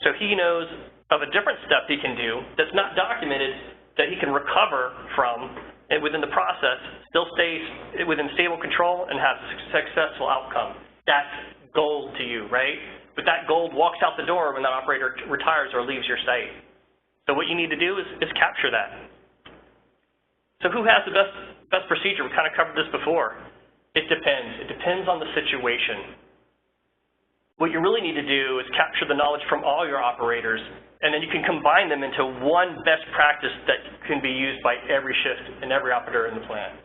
So he knows of a different step he can do that's not documented that he can recover from, and within the process, still stay within stable control and have a successful outcome. That's gold to you, right? But that gold walks out the door when that operator retires or leaves your site. So what you need to do is capture that. So who has the best procedure? We kind of covered this before. It depends. It depends on the situation. What you really need to do is capture the knowledge from all your operators, and then you can combine them into one best practice that can be used by every shift and every operator in the plant.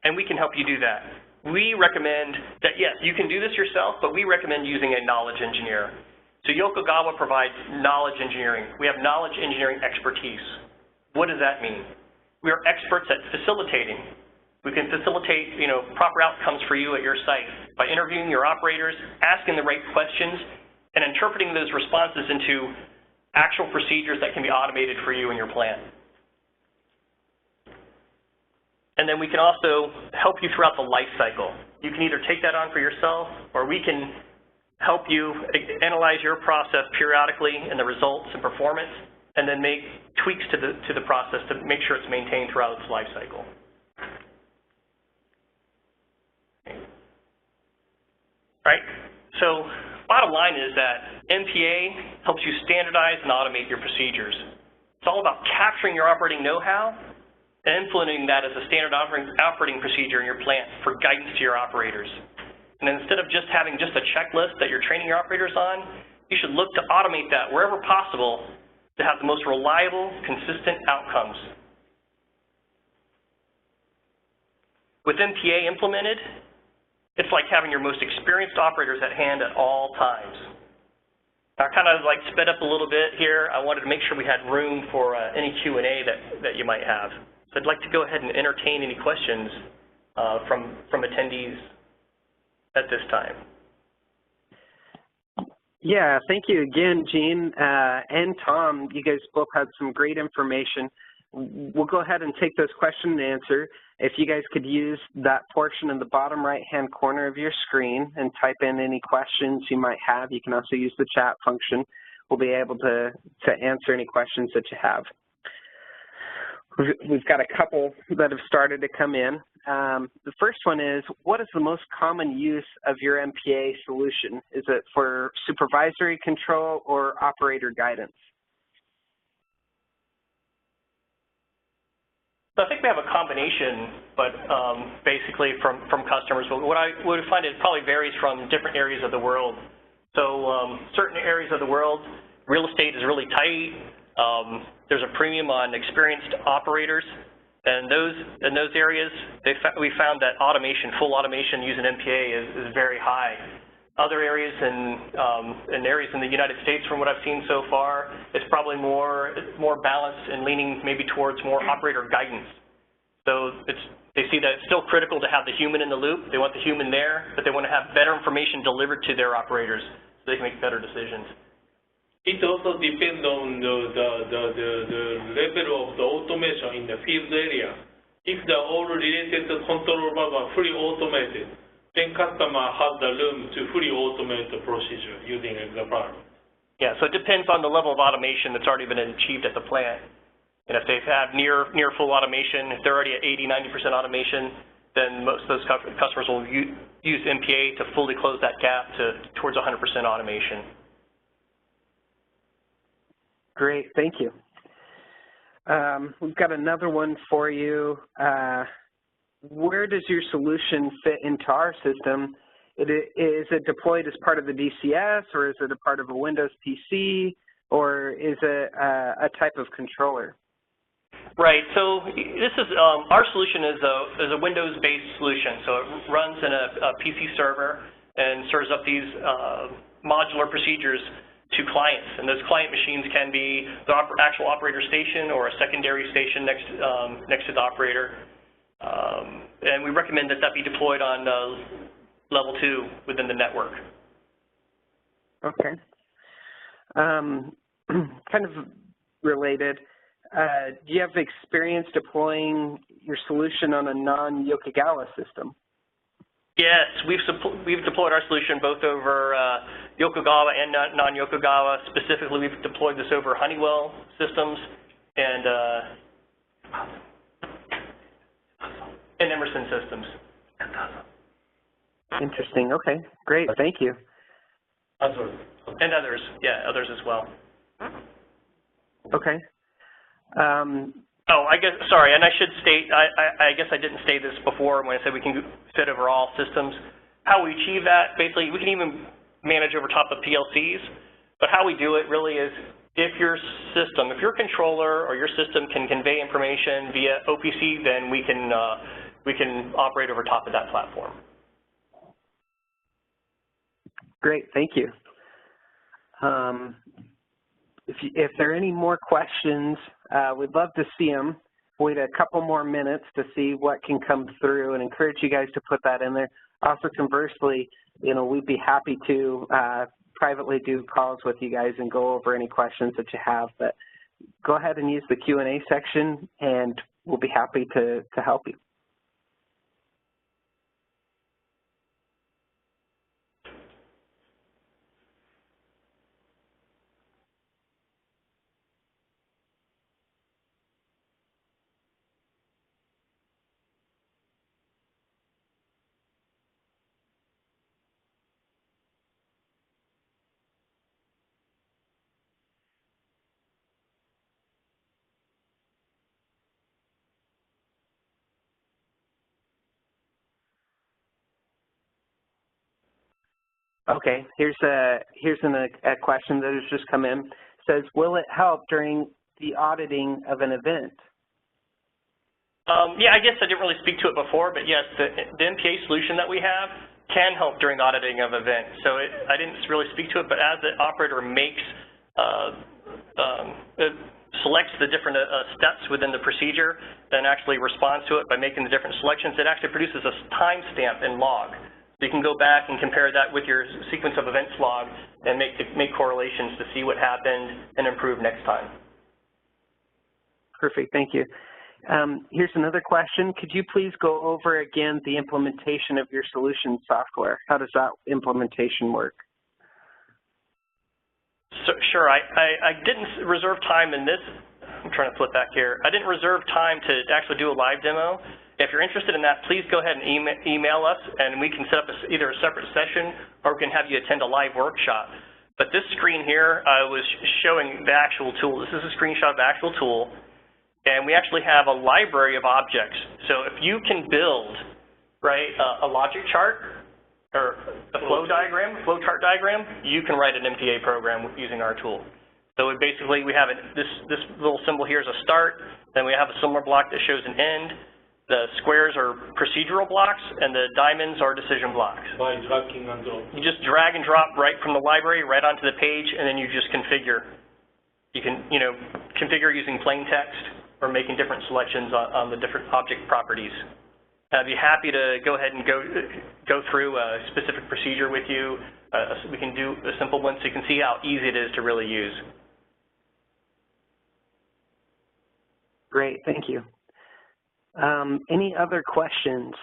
And we can help you do that. We recommend that, yes, you can do this yourself, but we recommend using a knowledge engineer. So Yokogawa provides knowledge engineering. We have knowledge engineering expertise. What does that mean? We are experts at facilitating. We can facilitate, proper outcomes for you at your site by interviewing your operators, asking the right questions, and interpreting those responses into actual procedures that can be automated for you in your plant. And then we can also help you throughout the life cycle. You can either take that on for yourself, or we can help you analyze your process periodically and the results and performance, and then make tweaks to the process to make sure it's maintained throughout its life cycle. Right? So bottom line is that MPA helps you standardize and automate your procedures. It's all about capturing your operating know-how and implementing that as a standard operating procedure in your plant for guidance to your operators. And instead of just having just a checklist that you're training your operators on, you should look to automate that wherever possible to have the most reliable, consistent outcomes. With MPA implemented, it's like having your most experienced operators at hand at all times. I kind of sped up a little bit here. I wanted to make sure we had room for any Q&A that you might have. So I'd like to go ahead and entertain any questions from attendees at this time. Yeah, thank you again, Gene and Tom. You guys both had some great information. We'll go ahead and take those question and answer. If you guys could use that portion in the bottom right-hand corner of your screen and type in any questions you might have. You can also use the chat function. We'll be able to answer any questions that you have. We've got a couple that have started to come in. The first one is, what is the most common use of your MPA solution? Is it for supervisory control or operator guidance? So I think we have a combination, but basically from customers. But what I would find it probably varies from different areas of the world. So certain areas of the world, real estate is really tight. There's a premium on experienced operators, and in those areas, we found that automation, full automation using MPA is very high. Other areas in areas in the United States, from what I've seen so far, it's probably more balanced and leaning maybe towards more operator guidance. So they see that it's still critical to have the human in the loop. They want the human there, but they want to have better information delivered to their operators so they can make better decisions. It also depends on the level of the automation in the field area. If the all related control valve are fully automated, then customer has the room to fully automate the procedure using the valve. Yeah, so it depends on the level of automation that's already been achieved at the plant. And if they've had near full automation, if they're already at 80–90% automation, then most of those customers will use MPA to fully close that gap towards 100% automation. Great, thank you. We've got another one for you. Where does your solution fit into our system? Is it deployed as part of the DCS, or is it a part of a Windows PC, or is it a type of controller? Right. So this is our solution is a Windows-based solution. So it runs in a PC server and serves up these modular procedures to clients, and those client machines can be the actual operator station or a secondary station next to the operator. And we recommend that be deployed on level 2 within the network. Okay. Kind of related, do you have experience deploying your solution on a non-Yokogawa system? Yes, we've deployed our solution both over Yokogawa and non-Yokogawa. Specifically, we've deployed this over Honeywell systems and Emerson systems. Interesting. Okay, great. Thank you. And others, yeah, others as well. Okay. Oh, I guess, sorry, and I should state, I guess I didn't say this before when I said we can fit over all systems. How we achieve that, basically, we can even manage over top of PLCs, but how we do it really is if your controller or your system can convey information via OPC, then we can operate over top of that platform. Great, thank you. If there are any more questions, we'd love to see them. Wait a couple more minutes to see what can come through and encourage you guys to put that in there. Also, conversely, we'd be happy to privately do calls with you guys and go over any questions that you have. But go ahead and use the Q&A section, and we'll be happy to help you. Okay, here's a question that has just come in. It says, will it help during the auditing of an event? Yeah, I guess I didn't really speak to it before, but yes, the MPA solution that we have can help during auditing of events. So I didn't really speak to it, but as the operator selects the different steps within the procedure, then actually responds to it by making the different selections, it actually produces a timestamp and log. So you can go back and compare that with your sequence of events log and make correlations to see what happened and improve next time. Perfect, thank you. Here's another question. Could you please go over again the implementation of your solution software? How does that implementation work? So, sure, I didn't reserve time in this. I'm trying to flip back here. I didn't reserve time to actually do a live demo. If you're interested in that, please go ahead and email us, and we can set up either a separate session or we can have you attend a live workshop. But this screen here was showing the actual tool. This is a screenshot of the actual tool. And we actually have a library of objects. So if you can build, right, a logic chart or a flow chart diagram, you can write an MPA program using our tool. So basically we have this little symbol here is a start, then we have a similar block that shows an end. The squares are procedural blocks, and the diamonds are decision blocks. By dragging and drop. You just drag and drop right from the library, right onto the page, and then you just configure. You can, configure using plain text or making different selections on the different object properties. I'd be happy to go ahead and go through a specific procedure with you. We can do a simple one so you can see how easy it is to really use. Great, thank you. Any other questions?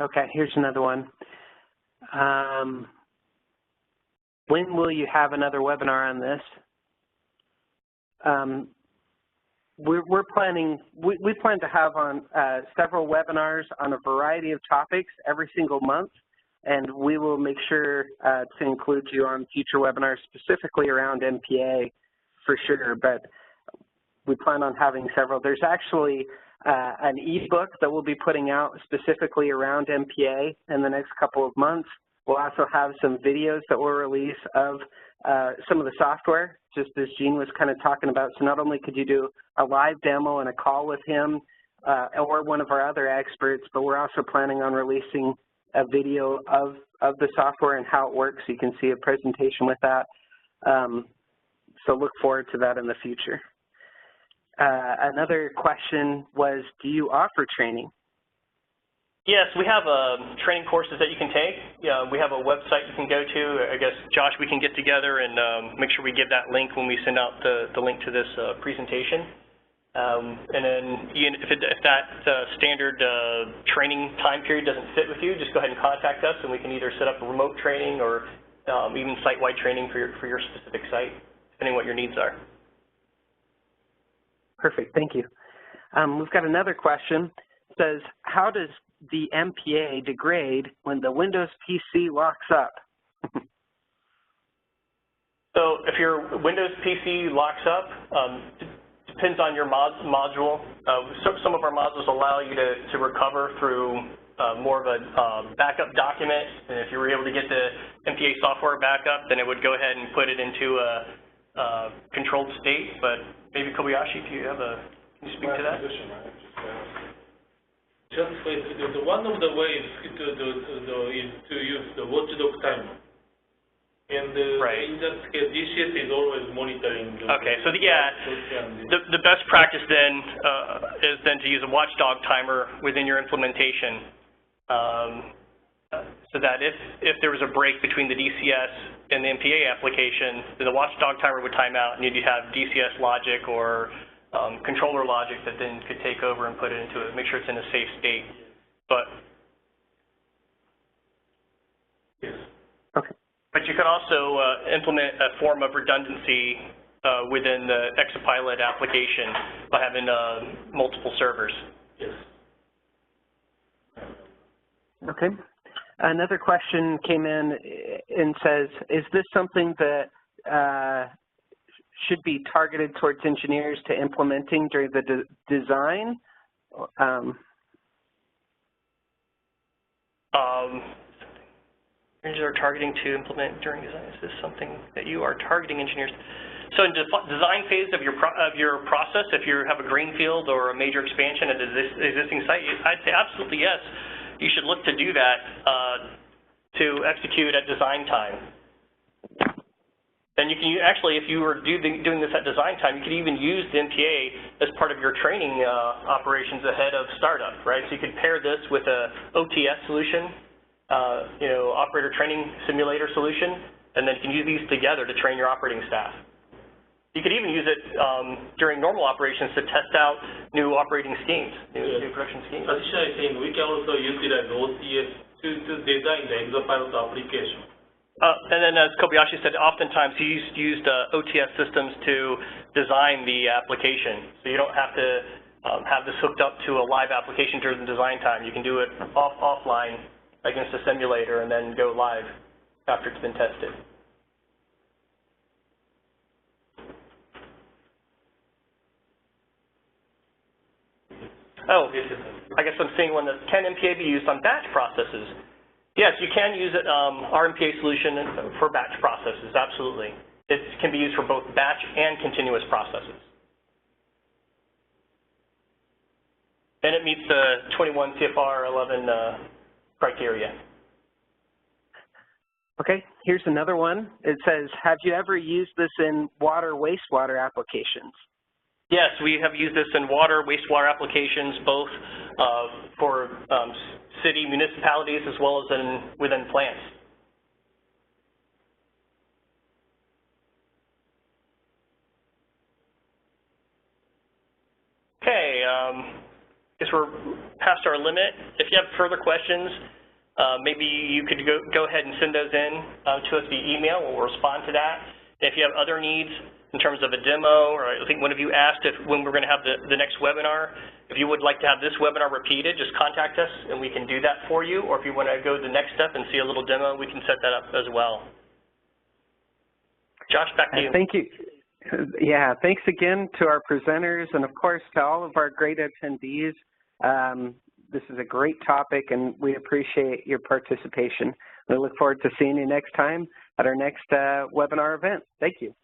Okay, here's another one. When will you have another webinar on this? We're planning, we plan to have on several webinars on a variety of topics every single month, and we will make sure to include you on future webinars specifically around MPA for sure, but we plan on having several. There's actually an ebook that we'll be putting out specifically around MPA in the next couple of months. We'll also have some videos that we'll release of some of the software, just as Gene was kind of talking about. So not only could you do a live demo and a call with him or one of our other experts, but we're also planning on releasing a video of the software and how it works. So you can see a presentation with that. So look forward to that in the future. Another question was, do you offer training? Yes, we have training courses that you can take. We have a website you can go to. I guess, Josh, we can get together and make sure we give that link when we send out the link to this presentation. And then Ian, if that standard training time period doesn't fit with you, just go ahead and contact us, and we can either set up a remote training or even site-wide training for your specific site, depending on what your needs are. Perfect, thank you. We've got another question. It says, how does the MPA degrade when the Windows PC locks up? So if your Windows PC locks up, depends on your module. Some of our modules allow you to recover through more of a backup document, and if you were able to get the MPA software backup, then it would go ahead and put it into a controlled state. But maybe Kobayashi, can you speak to that? Just basically, one of the ways is to use the watchdog timer. And right. In that case, DCS is always monitoring. Okay, so the best practice then is then to use a watchdog timer within your implementation, so that if there was a break between the DCS and the MPA application, then the watchdog timer would time out, and you'd have DCS logic or controller logic that then could take over and put it into it, make sure it's in a safe state. But yes. Okay. But you could also implement a form of redundancy within the Exapilot application by having multiple servers. Yes. Okay. Another question came in and says, is this something that should be targeted towards engineers to implementing during the design? Engineers are targeting to implement during design. Is this something that you are targeting engineers? So in design phase of your process, if you have a greenfield or a major expansion at an existing site, I'd say absolutely yes. You should look to do that to execute at design time. And you can actually, if you were doing this at design time, you could even use the MPA as part of your training operations ahead of startup, right? So you could pair this with a OTS solution, operator training simulator solution, and then you can use these together to train your operating staff. You could even use it during normal operations to test out new operating schemes, new production schemes. Additionally, I think we can also utilize OTS to design the Exapilot application. And then, as Kobayashi said, oftentimes he used OTS systems to design the application, so you don't have to have this hooked up to a live application during the design time. You can do it offline against a simulator and then go live after it's been tested. Oh, I guess I'm seeing one that can MPA be used on batch processes? Yes, you can use it, our MPA solution for batch processes, absolutely. It can be used for both batch and continuous processes. And it meets the 21 CFR 11 criteria. Okay, here's another one. It says, have you ever used this in water, wastewater applications? Yes, we have used this in water, wastewater applications, both for city municipalities as well as within plants. Okay, I guess we're past our limit. If you have further questions, maybe you could go ahead and send those in to us via email. We'll respond to that. If you have other needs in terms of a demo, or I think one of you asked when we're going to have the next webinar, if you would like to have this webinar repeated, just contact us and we can do that for you. Or if you want to go the next step and see a little demo, we can set that up as well. Josh, back to you. Thank you. Yeah, thanks again to our presenters and, of course, to all of our great attendees. This is a great topic, and we appreciate your participation. We look forward to seeing you next time at our next webinar event. Thank you.